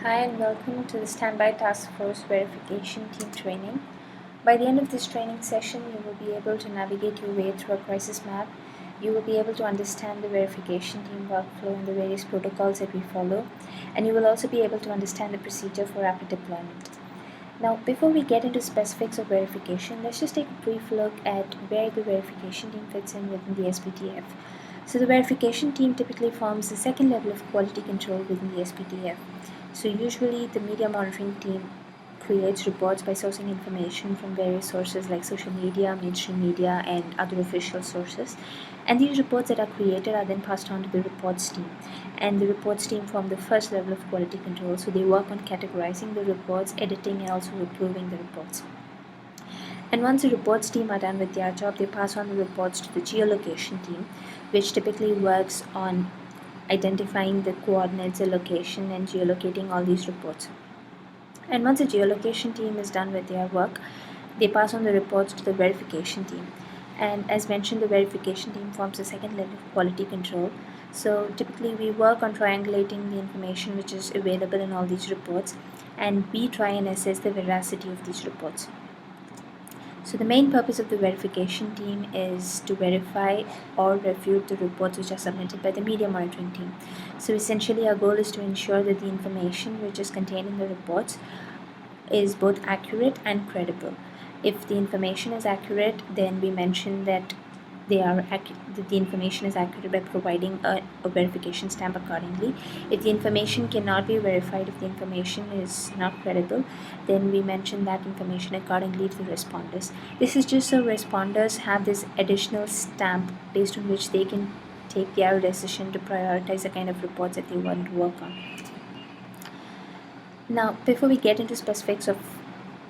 Hi and welcome to the Standby Task Force Verification Team training. By the end of this training session, you will be able to navigate your way through a crisis map. You will be able to understand the verification team workflow and the various protocols that we follow, and you will also be able to understand the procedure for rapid deployment. Now, before we get into specifics of verification, let's just take a brief look at where the verification team fits in within the SBTF. So the verification team typically forms the second level of quality control within the SBTF. So usually the media monitoring team creates reports by sourcing information from various sources like social media, mainstream media, and other official sources. And these reports that are created are then passed on to the reports team. And the reports team form the first level of quality control. So they work on categorizing the reports, editing, and also approving the reports. And once the reports team are done with their job, they pass on the reports to the geolocation team, which typically works on identifying the coordinates, the location, and geolocating all these reports. And once the geolocation team is done with their work, they pass on the reports to the verification team. And as mentioned, the verification team forms the second level of quality control. So typically we work on triangulating the information which is available in all these reports, and we try and assess the veracity of these reports. So the main purpose of the verification team is to verify or refute the reports which are submitted by the media monitoring team. So essentially our goal is to ensure that the information which is contained in the reports is both accurate and credible. If the information is accurate, then we mention that that the information is accurate by providing a verification stamp accordingly. If the information cannot be verified, if the information is not credible, then we mention that information accordingly to the responders. This is just so responders have this additional stamp based on which they can take their decision to prioritize the kind of reports that they want to work on. Now, before we get into specifics of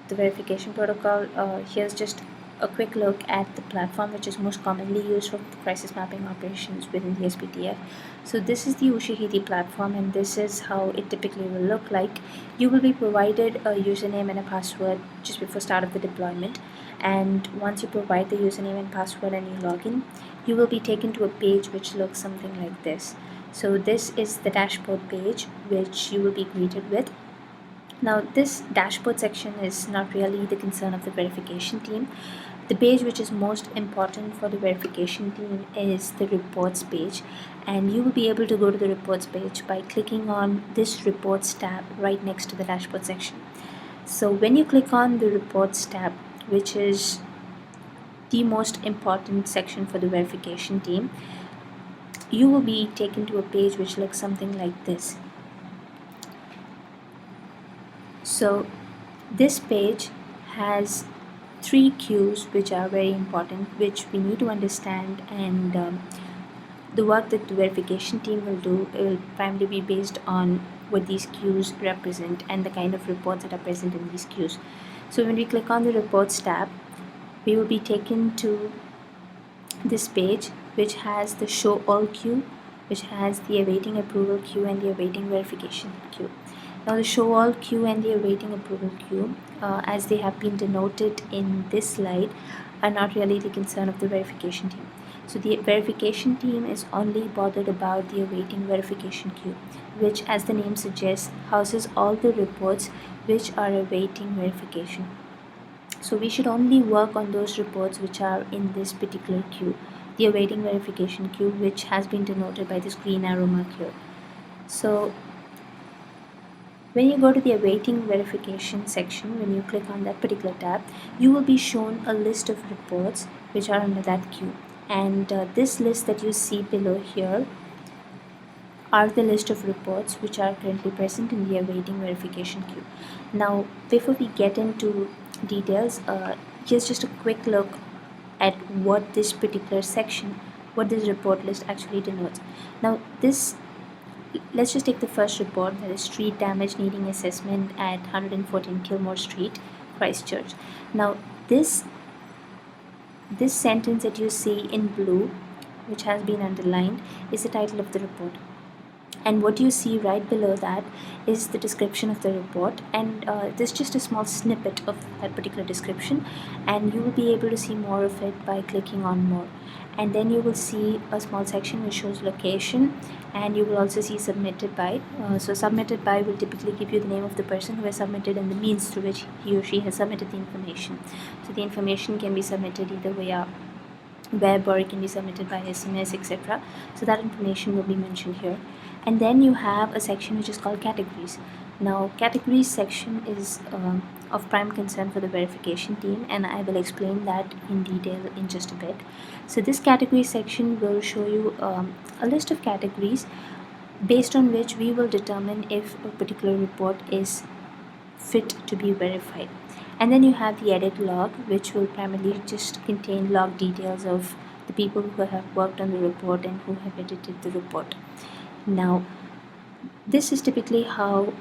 the verification protocol, here's just a quick look at the platform which is most commonly used for crisis mapping operations within the SBTF. So this is the Ushahidi platform, and this is how it typically will look like. You will be provided a username and a password just before start of the deployment, and once you provide the username and password and you log in, you will be taken to a page which looks something like this. So this is the dashboard page which you will be greeted with. Now, this dashboard section is not really the concern of the verification team. The page which is most important for the verification team is the reports page, and you will be able to go to the reports page by clicking on this reports tab right next to the dashboard section. So when you click on the reports tab, which is the most important section for the verification team, you will be taken to a page which looks something like this. So this page has three cues which are very important, which we need to understand, and the work that the verification team will do will primarily be based on what these cues represent and the kind of reports that are present in these cues. So when we click on the reports tab, we will be taken to this page which has the show all queue, which has the awaiting approval queue and the awaiting verification queue. Now the show all queue and the awaiting approval queue, as they have been denoted in this slide, are not really the concern of the verification team. So the verification team is only bothered about the awaiting verification queue, which, as the name suggests, houses all the reports which are awaiting verification. So we should only work on those reports which are in this particular queue, the awaiting verification queue, which has been denoted by this green arrow mark here. So when you go to the awaiting verification section, when you click on that particular tab, you will be shown a list of reports which are under that queue. And this list that you see below here are the list of reports which are currently present in the awaiting verification queue. Now, before we get into details, here's just a quick look at what this particular section, what this report list actually denotes. Now, let's just take the first report, that is street damage needing assessment at 114 Kilmore Street, Christchurch. Now this sentence that you see in blue, which has been underlined, is the title of the report. And what you see right below that is the description of the report, and there's just a small snippet of that particular description, and you will be able to see more of it by clicking on more. And then you will see a small section which shows location, and you will also see submitted by. So submitted by will typically give you the name of the person who has submitted and the means through which he or she has submitted the information. So the information can be submitted either via web or it can be submitted by SMS, etc. So that information will be mentioned here. And then you have a section which is called categories. Now categories section is of prime concern for the verification team, and I will explain that in detail in just a bit. So this category section will show you a list of categories based on which we will determine if a particular report is fit to be verified. And then you have the edit log, which will primarily just contain log details of the people who have worked on the report and who have edited the report. Now, this is typically how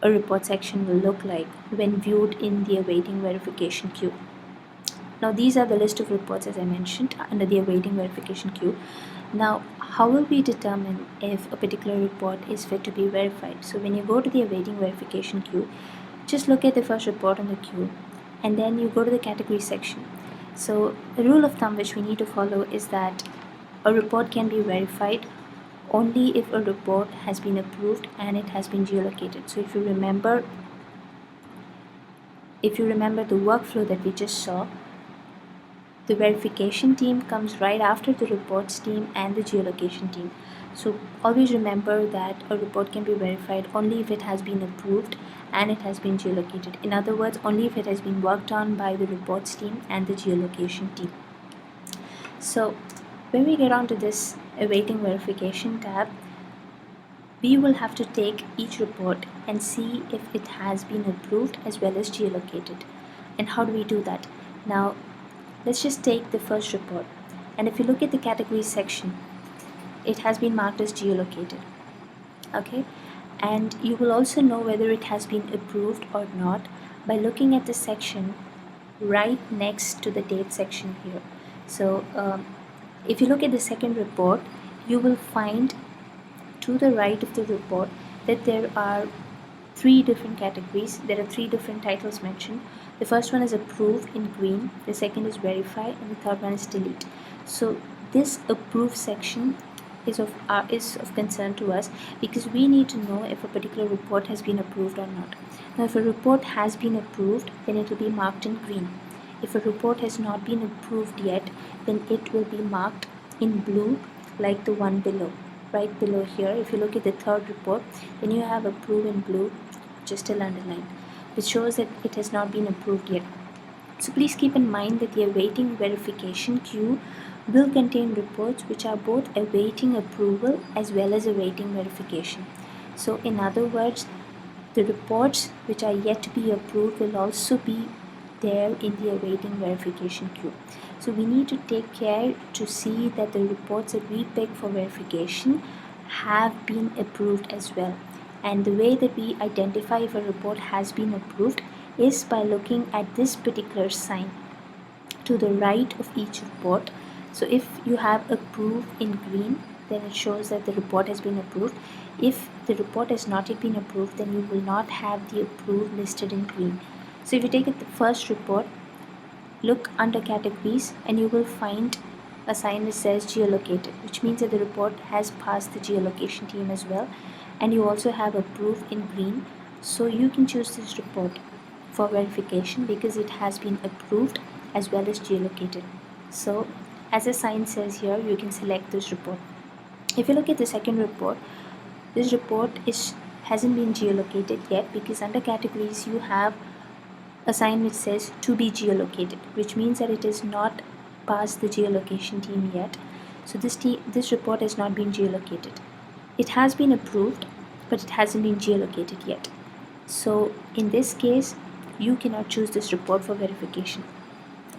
a report section will look like when viewed in the awaiting verification queue. Now, these are the list of reports as I mentioned under the awaiting verification queue. Now, how will we determine if a particular report is fit to be verified? So when you go to the awaiting verification queue, just look at the first report on the queue, and then you go to the category section. So the rule of thumb which we need to follow is that a report can be verified only if a report has been approved and it has been geolocated. So if you remember the workflow that we just saw, the verification team comes right after the reports team and the geolocation team. So always remember that a report can be verified only if it has been approved and it has been geolocated. In other words, only if it has been worked on by the reports team and the geolocation team. So when we get onto this awaiting verification tab, we will have to take each report and see if it has been approved as well as geolocated. And how do we do that? Now, let's just take the first report, and if you look at the category section, it has been marked as geolocated. Okay, and you will also know whether it has been approved or not by looking at the section right next to the date section here. So if you look at the second report, you will find to the right of the report that there are three different categories. There are three different titles mentioned. The first one is approved in green, the second is verify, and the third one is delete. So this approved section is of concern to us because we need to know if a particular report has been approved or not. Now if a report has been approved, then it will be marked in green. If a report has not been approved yet, then it will be marked in blue like the one below. Right below here, if you look at the third report, then you have approved in blue, just still underlined, which shows that it has not been approved yet. So please keep in mind that the awaiting verification queue will contain reports which are both awaiting approval as well as awaiting verification. So in other words, the reports which are yet to be approved will also be there in the awaiting verification queue. So we need to take care to see that the reports that we pick for verification have been approved as well. And the way that we identify if a report has been approved is by looking at this particular sign to the right of each report. So if you have approved in green, then it shows that the report has been approved. If the report has not yet been approved, then you will not have the approved listed in green. So if you take the first report, look under categories and you will find a sign that says geolocated, which means that the report has passed the geolocation team as well. And you also have approved in green, so you can choose this report for verification because it has been approved as well as geolocated. So as the sign says here, you can select this report. If you look at the second report, this report hasn't been geolocated yet because under categories you have a sign which says to be geolocated, which means that it is not past the geolocation team yet. So this report has not been geolocated. It has been approved, but it hasn't been geolocated yet. So in this case, you cannot choose this report for verification.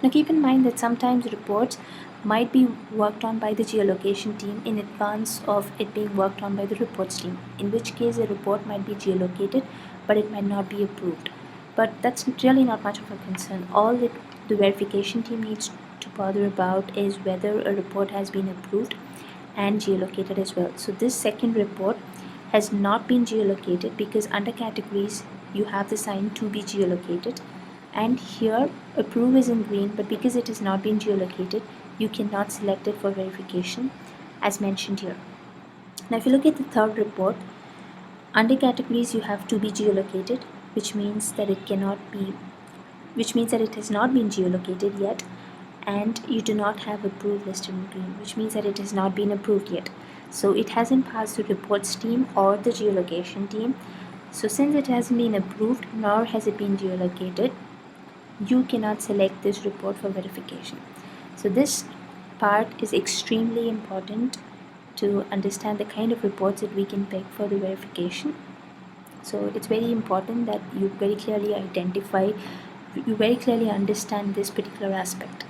Now keep in mind that sometimes reports might be worked on by the geolocation team in advance of it being worked on by the reports team, in which case the report might be geolocated, but it might not be approved. But that's really not much of a concern. All that the verification team needs to bother about is whether a report has been approved and geolocated as well. So this second report has not been geolocated because under categories you have the sign to be geolocated, and here approve is in green, but because it has not been geolocated you cannot select it for verification as mentioned here. Now if you look at the third report, under categories you have to be geolocated, which means that it has not been geolocated yet, and you do not have approved listed in green, which means that it has not been approved yet. So it hasn't passed the reports team or the geolocation team. So since it hasn't been approved nor has it been geolocated, you cannot select this report for verification. So this part is extremely important to understand the kind of reports that we can pick for the verification. So it's very important that you very clearly understand this particular aspect.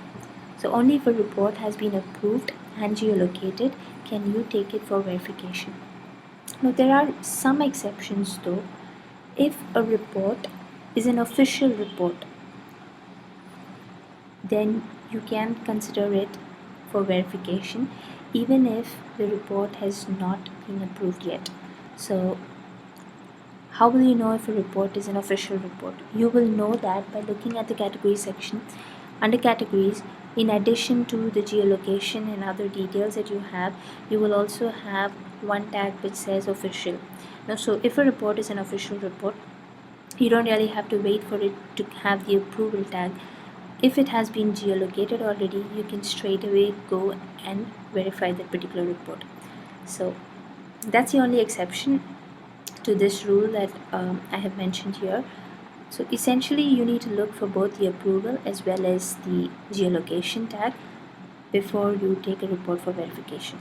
So only if a report has been approved and geolocated can you take it for verification. Now there are some exceptions though. If a report is an official report, then you can consider it for verification even if the report has not been approved yet. So how will you know if a report is an official report? You will know that by looking at the category section. Under categories, in addition to the geolocation and other details that you have, you will also have one tag which says official. Now, so if a report is an official report, you don't really have to wait for it to have the approval tag. If it has been geolocated already, you can straight away go and verify that particular report. So that's the only exception to this rule that I have mentioned here. So essentially you need to look for both the approval as well as the geolocation tag before you take a report for verification.